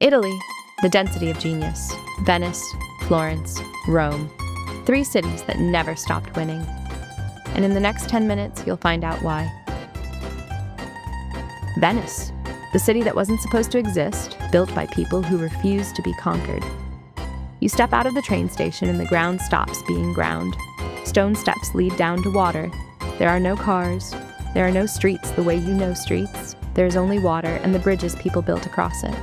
Italy, the density of genius. Venice, Florence, Rome. 3 cities that never stopped winning. And in the next 10 minutes, you'll find out why. Venice, the city that wasn't supposed to exist, built by people who refused to be conquered. You step out of the train station and the ground stops being ground. Stone steps lead down to water. There are no cars. There are no streets the way you know streets. There is only water and the bridges people built across it.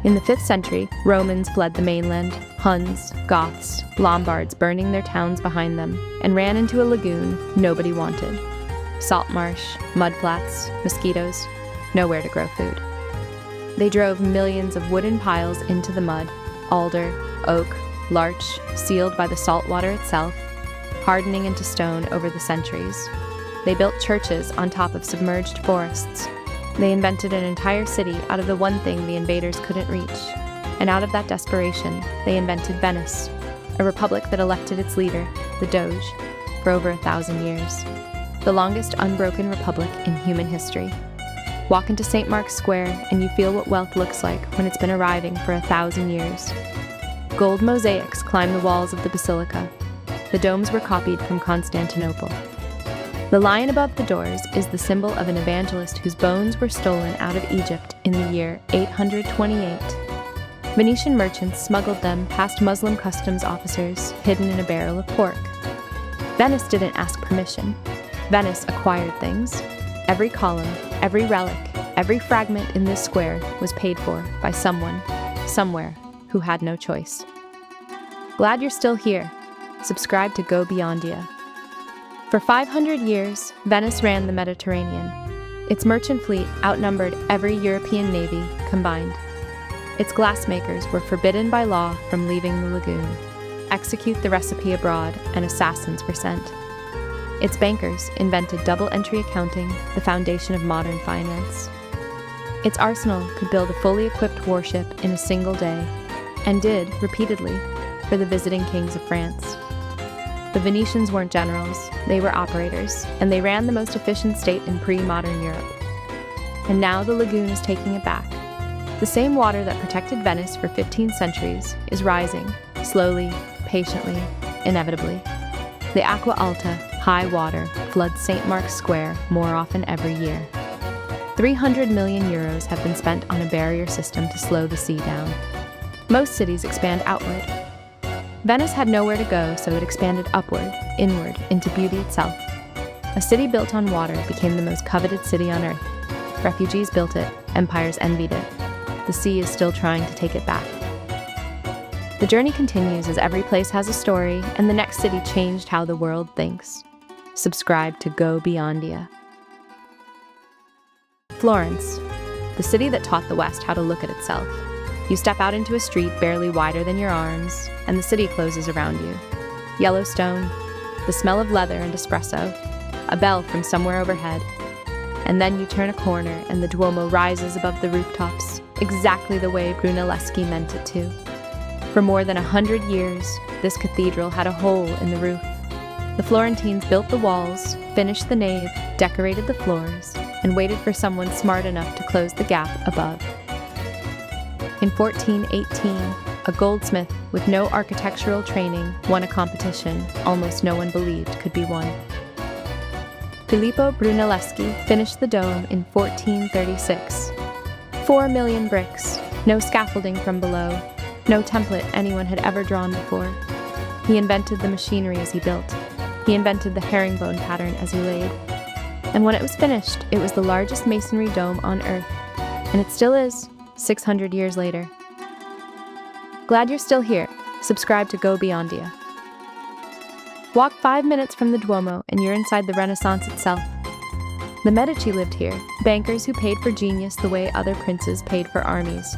In the 5th century, Romans fled the mainland, Huns, Goths, Lombards burning their towns behind them, and ran into a lagoon nobody wanted. Salt marsh, mudflats, mosquitoes, nowhere to grow food. They drove millions of wooden piles into the mud, alder, oak, larch, sealed by the salt water itself, hardening into stone over the centuries. They built churches on top of submerged forests. They invented an entire city out of the one thing the invaders couldn't reach. And out of that desperation, they invented Venice, a republic that elected its leader, the Doge, for over 1,000 years. The longest unbroken republic in human history. Walk into St. Mark's Square and you feel what wealth looks like when it's been arriving for 1,000 years. Gold mosaics climb the walls of the basilica. The domes were copied from Constantinople. The lion above the doors is the symbol of an evangelist whose bones were stolen out of Egypt in the year 828. Venetian merchants smuggled them past Muslim customs officers hidden in a barrel of pork. Venice didn't ask permission. Venice acquired things. Every column, every relic, every fragment in this square was paid for by someone, somewhere, who had no choice. Glad you're still here. Subscribe to GoBeyondia. For 500 years, Venice ran the Mediterranean. Its merchant fleet outnumbered every European navy combined. Its glassmakers were forbidden by law from leaving the lagoon. Execute the recipe abroad, and assassins were sent. Its bankers invented double-entry accounting, the foundation of modern finance. Its arsenal could build a fully equipped warship in a single day, and did, repeatedly, for the visiting kings of France. The Venetians weren't generals, they were operators, and they ran the most efficient state in pre-modern Europe. And now the lagoon is taking it back. The same water that protected Venice for 15 centuries is rising, slowly, patiently, inevitably. The Acqua Alta, high water, floods St. Mark's Square more often every year. 300 million euros have been spent on a barrier system to slow the sea down. Most cities expand outward. Venice had nowhere to go, so it expanded upward, inward, into beauty itself. A city built on water became the most coveted city on earth. Refugees built it, empires envied it. The sea is still trying to take it back. The journey continues as every place has a story, and the next city changed how the world thinks. Subscribe to GoBeyondia. Florence, the city that taught the West how to look at itself. You step out into a street barely wider than your arms, and the city closes around you. Yellowstone, the smell of leather and espresso, a bell from somewhere overhead. And then you turn a corner and the Duomo rises above the rooftops, exactly the way Brunelleschi meant it to. For more than 100 years, this cathedral had a hole in the roof. The Florentines built the walls, finished the nave, decorated the floors, and waited for someone smart enough to close the gap above. In 1418, a goldsmith with no architectural training won a competition almost no one believed could be won. Filippo Brunelleschi finished the dome in 1436. 4 million bricks, no scaffolding from below, no template anyone had ever drawn before. He invented the machinery as he built. He invented the herringbone pattern as he laid. And when it was finished, it was the largest masonry dome on Earth. And it still is, 600 years later. Glad you're still here. Subscribe to GoBeyondia. Walk 5 minutes from the Duomo and you're inside the Renaissance itself. The Medici lived here, bankers who paid for genius the way other princes paid for armies.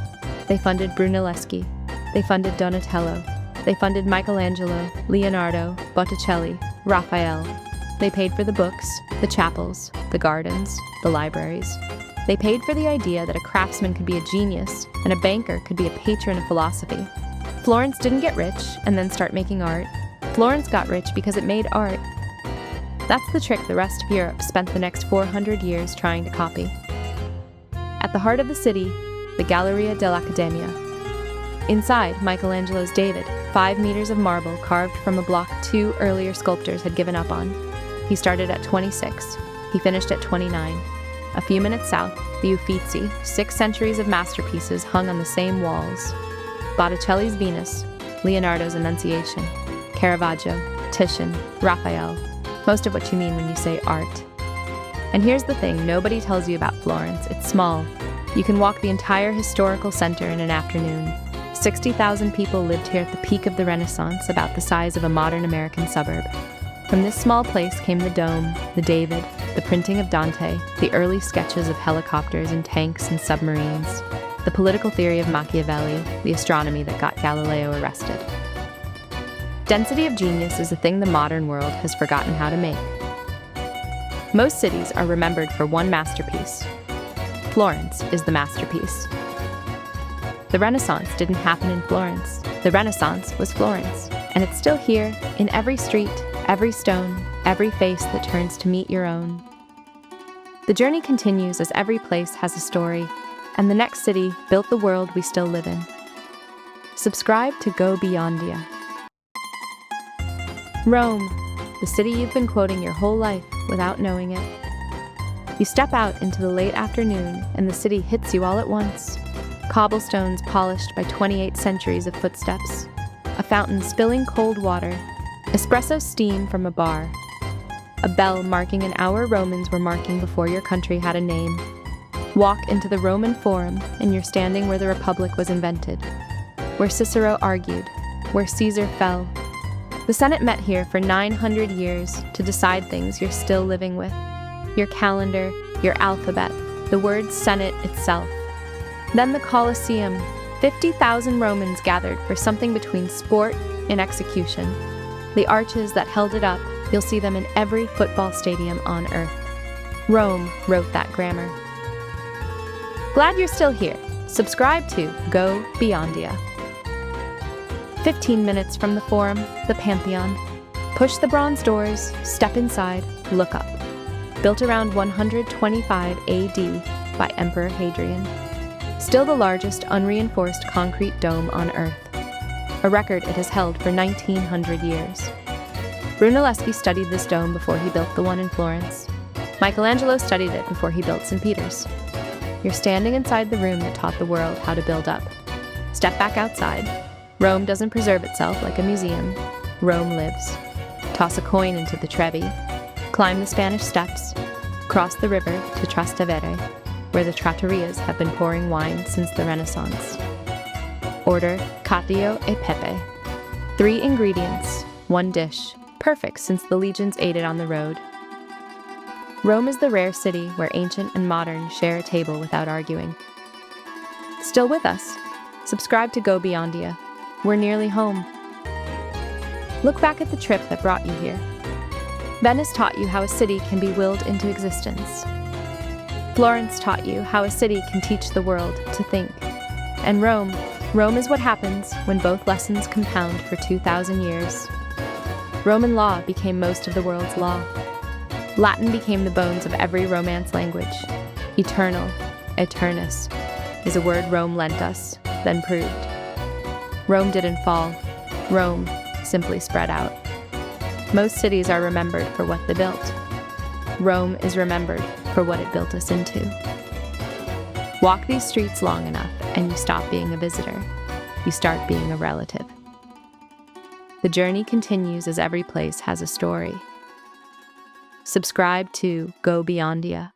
They funded Brunelleschi. They funded Donatello. They funded Michelangelo, Leonardo, Botticelli, Raphael. They paid for the books, the chapels, the gardens, the libraries. They paid for the idea that a craftsman could be a genius and a banker could be a patron of philosophy. Florence didn't get rich and then start making art. Florence got rich because it made art. That's the trick the rest of Europe spent the next 400 years trying to copy. At the heart of the city, the the Galleria dell'Accademia. Inside, Michelangelo's David, 5 meters of marble carved from a block 2 earlier sculptors had given up on. He started at 26. He finished at 29. A few minutes south, the Uffizi, 6 centuries of masterpieces hung on the same walls. Botticelli's Venus, Leonardo's Annunciation, Caravaggio, Titian, Raphael, most of what you mean when you say art. And here's the thing nobody tells you about Florence. It's small. You can walk the entire historical center in an afternoon. 60,000 people lived here at the peak of the Renaissance, about the size of a modern American suburb. From this small place came the Dome, the David, the printing of Dante, the early sketches of helicopters and tanks and submarines, the political theory of Machiavelli, the astronomy that got Galileo arrested. Density of genius is a thing the modern world has forgotten how to make. Most cities are remembered for one masterpiece. Florence is the masterpiece. The Renaissance didn't happen in Florence. The Renaissance was Florence, and it's still here, in every street, every stone, every face that turns to meet your own. The journey continues as every place has a story, and the next city built the world we still live in. Subscribe to GoBeyondia. Rome, the city you've been quoting your whole life without knowing it. You step out into the late afternoon, and the city hits you all at once. Cobblestones polished by 28 centuries of footsteps, a fountain spilling cold water, espresso steam from a bar, a bell marking an hour Romans were marking before your country had a name. Walk into the Roman Forum, and you're standing where the Republic was invented, where Cicero argued, where Caesar fell. The Senate met here for 900 years to decide things you're still living with. Your calendar, your alphabet, the word Senate itself. Then the Colosseum. 50,000 Romans gathered for something between sport and execution. The arches that held it up, you'll see them in every football stadium on earth. Rome wrote that grammar. Glad you're still here. Subscribe to GoBeyondia. 15 minutes from the Forum, the Pantheon. Push the bronze doors, step inside, look up. Built around 125 AD by Emperor Hadrian. Still the largest unreinforced concrete dome on Earth. A record it has held for 1,900 years. Brunelleschi studied this dome before he built the one in Florence. Michelangelo studied it before he built St. Peter's. You're standing inside the room that taught the world how to build up. Step back outside. Rome doesn't preserve itself like a museum. Rome lives. Toss a coin into the Trevi. Climb the Spanish steps. Cross the river to Trastevere, where the trattorias have been pouring wine since the Renaissance. Order cacio e pepe. 3 ingredients, 1 dish, perfect since the legions ate it on the road. Rome is the rare city where ancient and modern share a table without arguing. Still with us? Subscribe to GoBeyondia. We're nearly home. Look back at the trip that brought you here. Venice taught you how a city can be willed into existence. Florence taught you how a city can teach the world to think. And Rome is what happens when both lessons compound for 2,000 years. Roman law became most of the world's law. Latin became the bones of every Romance language. Eternal, eternus, is a word Rome lent us, then proved. Rome didn't fall. Rome simply spread out. Most cities are remembered for what they built. Rome is remembered for what it built us into. Walk these streets long enough, and you stop being a visitor. You start being a relative. The journey continues as every place has a story. Subscribe to GoBeyondia.